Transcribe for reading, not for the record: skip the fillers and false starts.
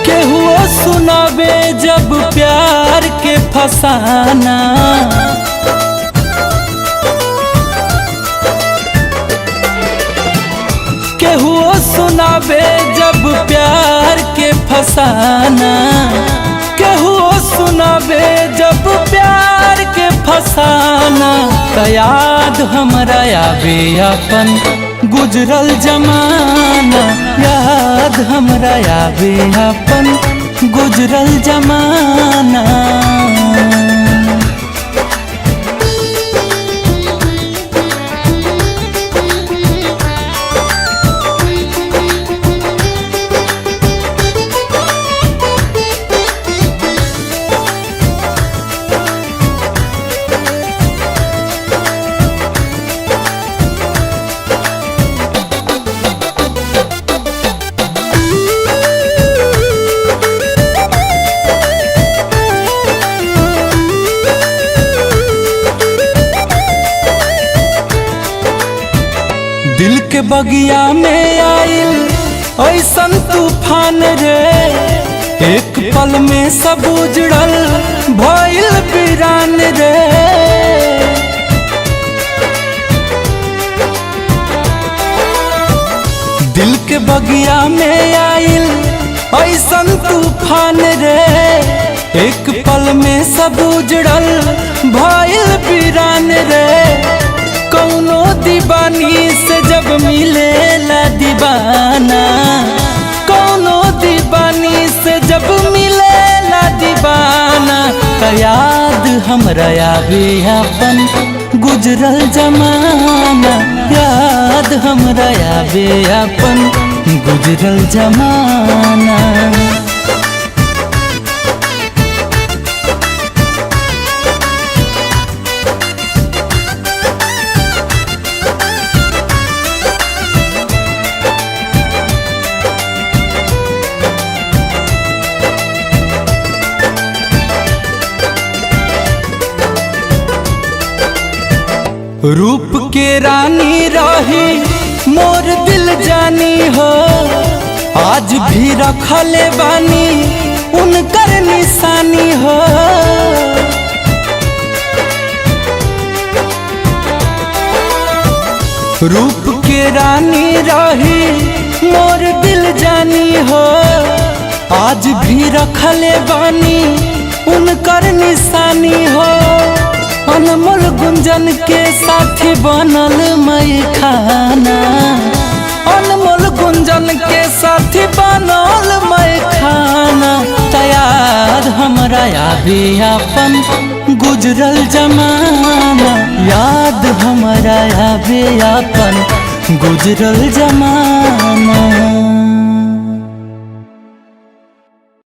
केहुओ सुनावे जब प्यार के फसाना, केहुओ सुनावे जब प्यार के फसाना, केहुओ सुनावे जब प्यार के फसाना। त याद हमरा आवे अपन गुजरल जमाना, याद हमरा आवे अपन गुजरल जमाना। दिल के बगिया में आइल ऐसन तूफान रे, एक पल में सब उजड़ल भइल वीरान रे। दिल के बगिया में आइल ऐसन तूफान रे, एक पल में सब उजड़ल भइल वीरान रे। कौनो दीवानी से जब मिलेला दीवाना, कौनो दीवानी से जब मिलेला दीवाना। त याद हमरा आवे अपन गुजरल जमाना, याद हमरा आवे अपन गुजरल जमाना। रूप के रानी रही मोर दिल जानी हो, आज भी रखले बानी उनकर निशानी हो। रूप के रानी रही मोर दिल जानी हो, आज भी रखले बानी उनकर निशानी हो। अनमोल गुंजन के साथी बनल मई खाना, अनमोल गुंजन के साथी बनल मई खाना। त याद हमरा आवे अपन गुजरल जमाना, याद हमरा आवे अपन गुजरल जमाना।